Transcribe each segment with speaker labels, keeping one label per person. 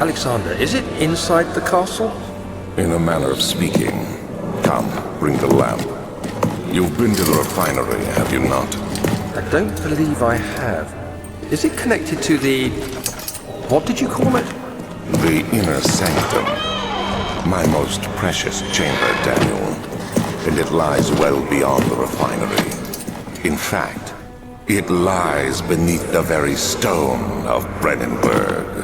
Speaker 1: Alexander, is it inside the castle?
Speaker 2: In a manner of speaking. Come, bring the lamp. You've been to the refinery, have you not?
Speaker 1: I don't believe I have. Is it connected to the... what did you call it?
Speaker 2: The inner sanctum. My most precious chamber, Daniel. And it lies well beyond the refinery. In fact, it lies beneath the very stone of Brennenburg.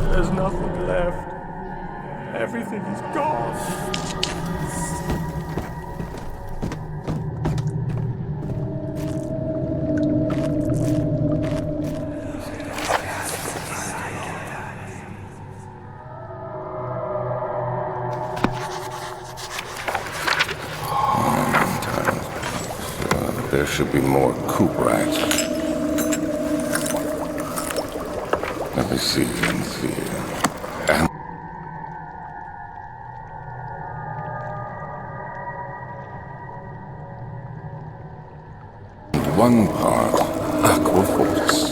Speaker 3: There's nothing left. Everything is gone.
Speaker 2: There should be more coop racks. Let me see. And one part aquaforce.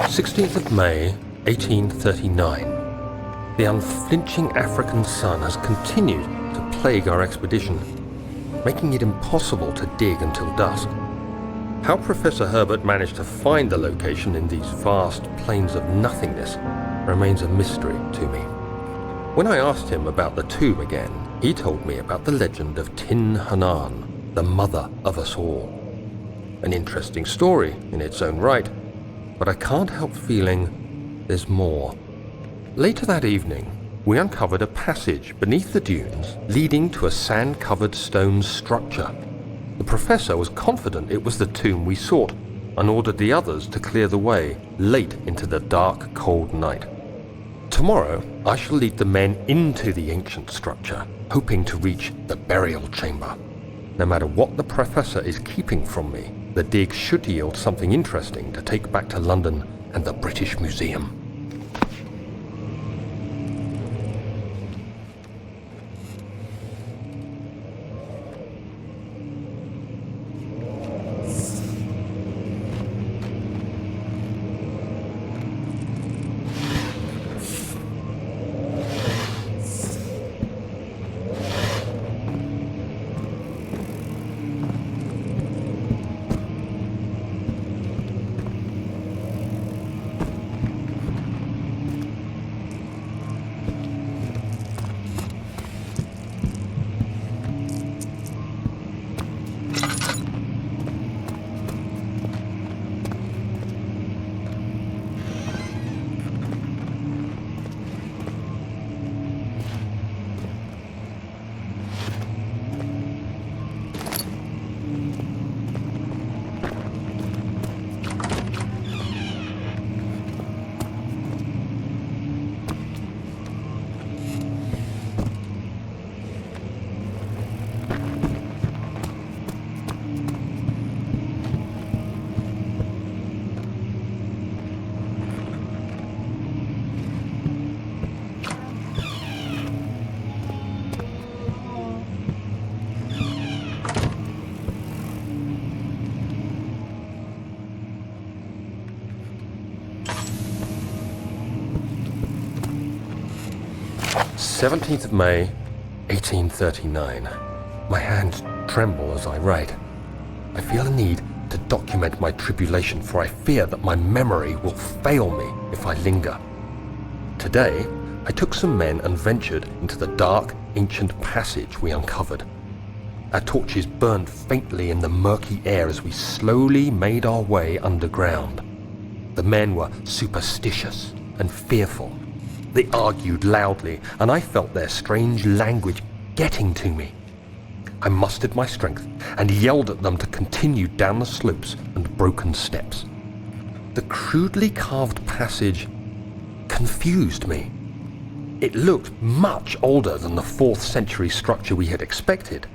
Speaker 1: 16th of May, 1839. The unflinching African sun has continued to plague our expedition, making it impossible to dig until dusk. How Professor Herbert managed to find the location in these vast plains of nothingness remains a mystery to me. When I asked him about the tomb again, he told me about the legend of Tin Hanan, the mother of us all. An interesting story in its own right, but I can't help feeling there's more. Later that evening, we uncovered a passage beneath the dunes leading to a sand-covered stone structure. The professor was confident it was the tomb we sought and ordered the others to clear the way late into the dark, cold night. Tomorrow, I shall lead the men into the ancient structure, hoping to reach the burial chamber. No matter what the professor is keeping from me, the dig should yield something interesting to take back to London and the British Museum. "17th of May, 1839. My hands tremble as I write. I feel a need to document my tribulation, for I fear that my memory will fail me if I linger. Today, I took some men and ventured into the dark, ancient passage we uncovered. Our torches burned faintly in the murky air as we slowly made our way underground. The men were superstitious and fearful. They argued loudly, and I felt their strange language getting to me. I mustered my strength and yelled at them to continue down the slopes and broken steps. The crudely carved passage confused me. It looked much older than the 4th century structure we had expected.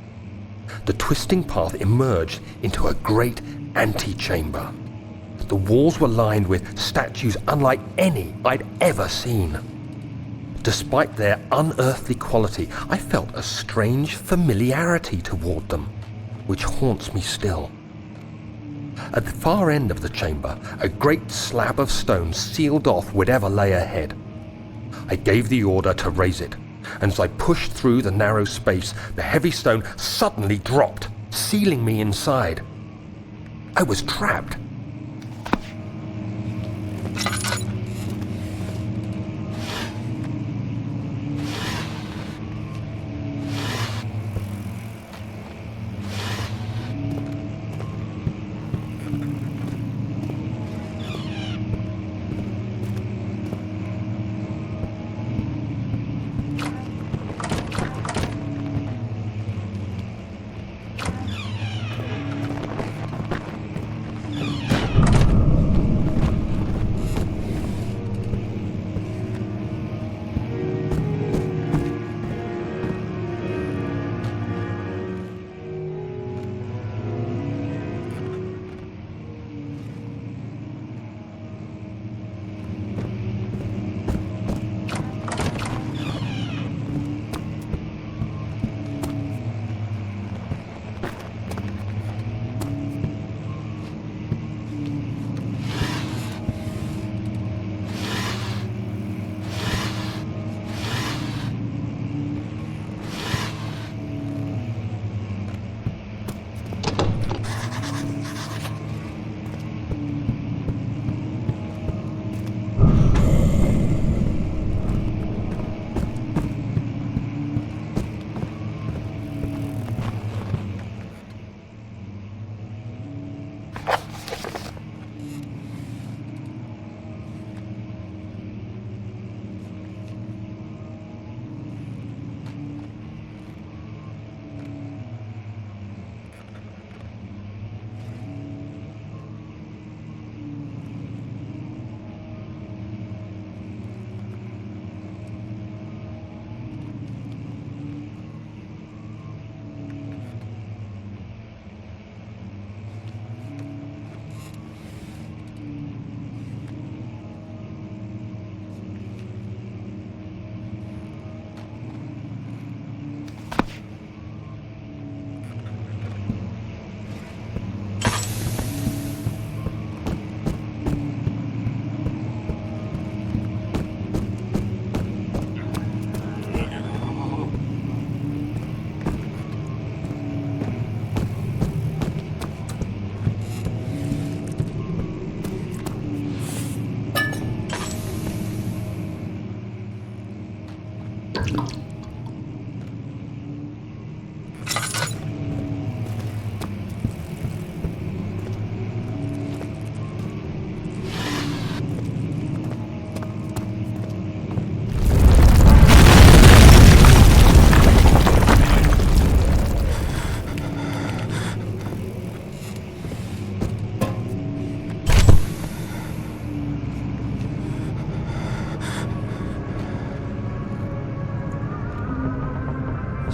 Speaker 1: The twisting path emerged into a great antechamber. The walls were lined with statues unlike any I'd ever seen. Despite their unearthly quality, I felt a strange familiarity toward them, which haunts me still. At the far end of the chamber, a great slab of stone sealed off whatever lay ahead. I gave the order to raise it, and as I pushed through the narrow space, the heavy stone suddenly dropped, sealing me inside. I was trapped.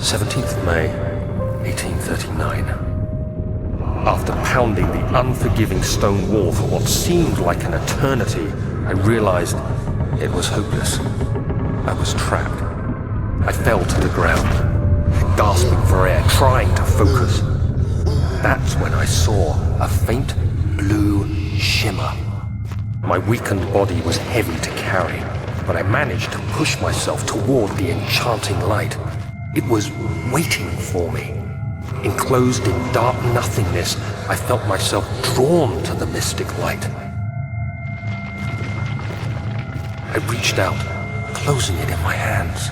Speaker 1: 17th of May, 1839. After pounding the unforgiving stone wall for what seemed like an eternity, I realized it was hopeless. I was trapped. I fell to the ground, gasping for air, trying to focus. That's when I saw a faint blue shimmer. My weakened body was heavy to carry, but I managed to push myself toward the enchanting light. It was waiting for me. Enclosed in dark nothingness, I felt myself drawn to the mystic light. I reached out, closing it in my hands.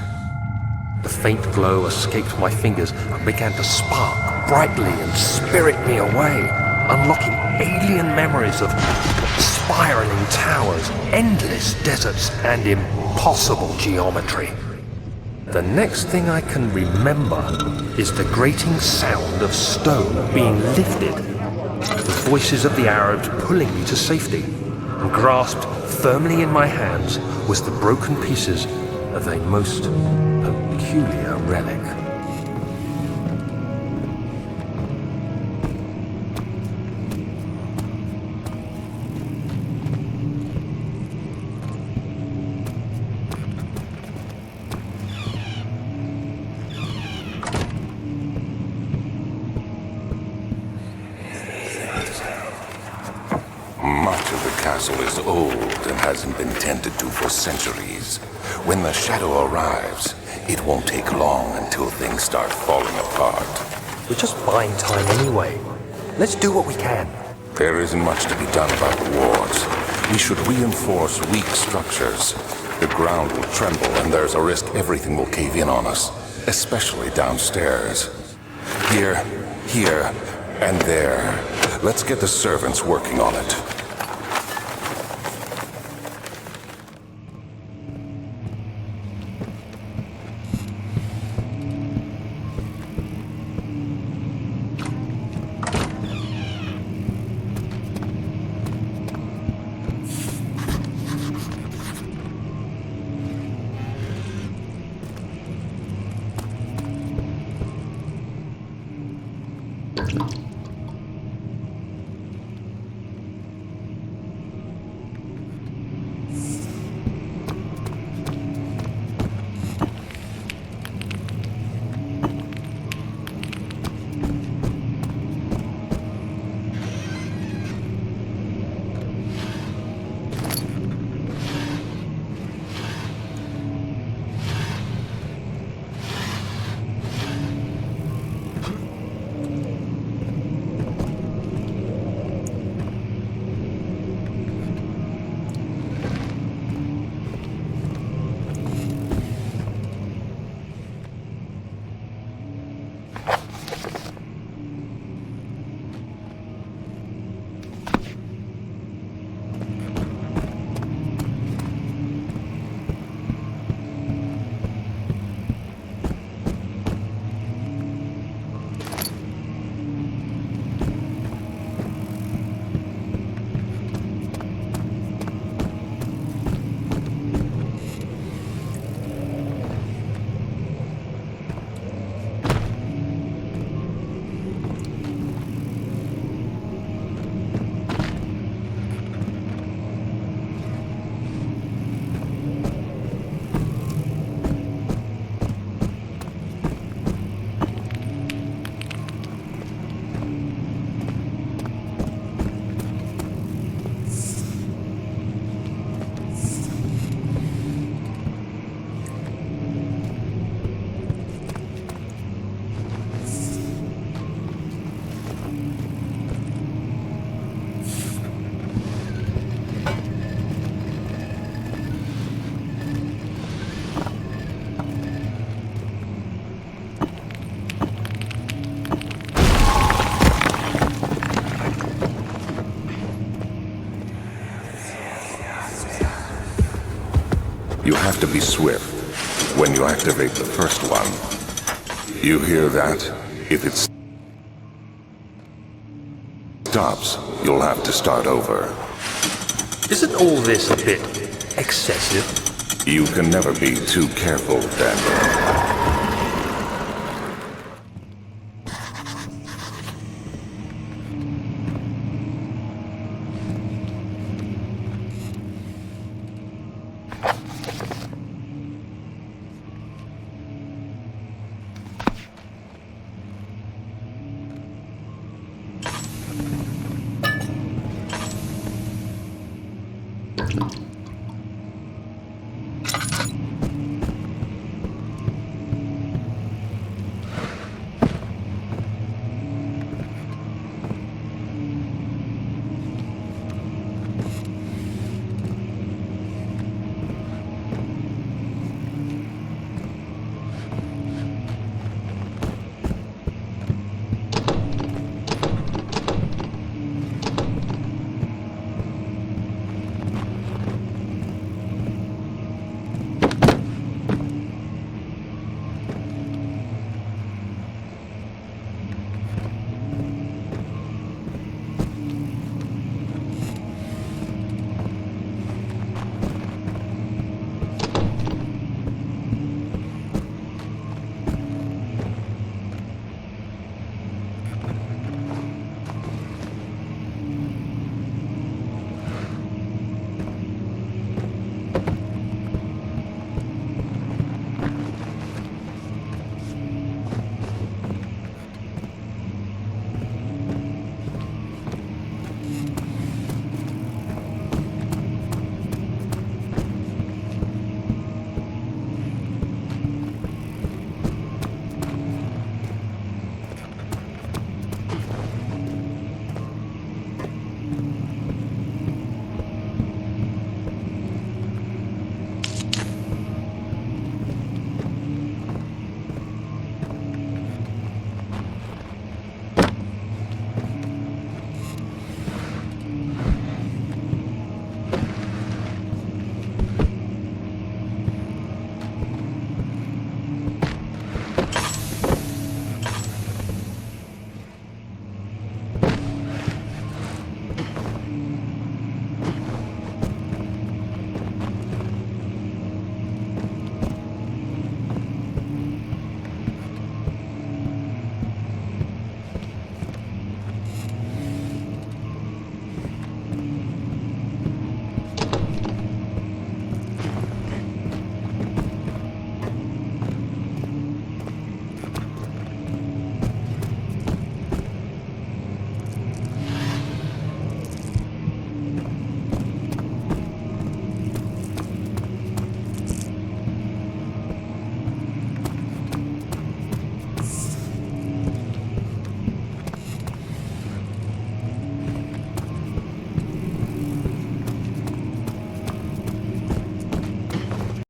Speaker 1: The faint glow escaped my fingers and began to spark brightly and spirit me away, unlocking alien memories of spiraling towers, endless deserts, and impossible geometry. The next thing I can remember is the grating sound of stone being lifted, the voices of the Arabs pulling me to safety, and grasped firmly in my hands was the broken pieces of a most peculiar relic.
Speaker 2: Much of the castle is old and hasn't been tended to for centuries. When the shadow arrives, it won't take long until things start falling apart.
Speaker 1: We're just buying time anyway. Let's do what we can.
Speaker 2: There isn't much to be done about the wards. We should reinforce weak structures. The ground will tremble and there's a risk everything will cave in on us, especially downstairs. Here, and there. Let's get the servants working on it. You have to be swift when you activate the first one. You hear that? If it stops, you'll have to start over.
Speaker 1: Isn't all this a bit excessive?
Speaker 2: You can never be too careful, Daniel.
Speaker 4: Amnesia.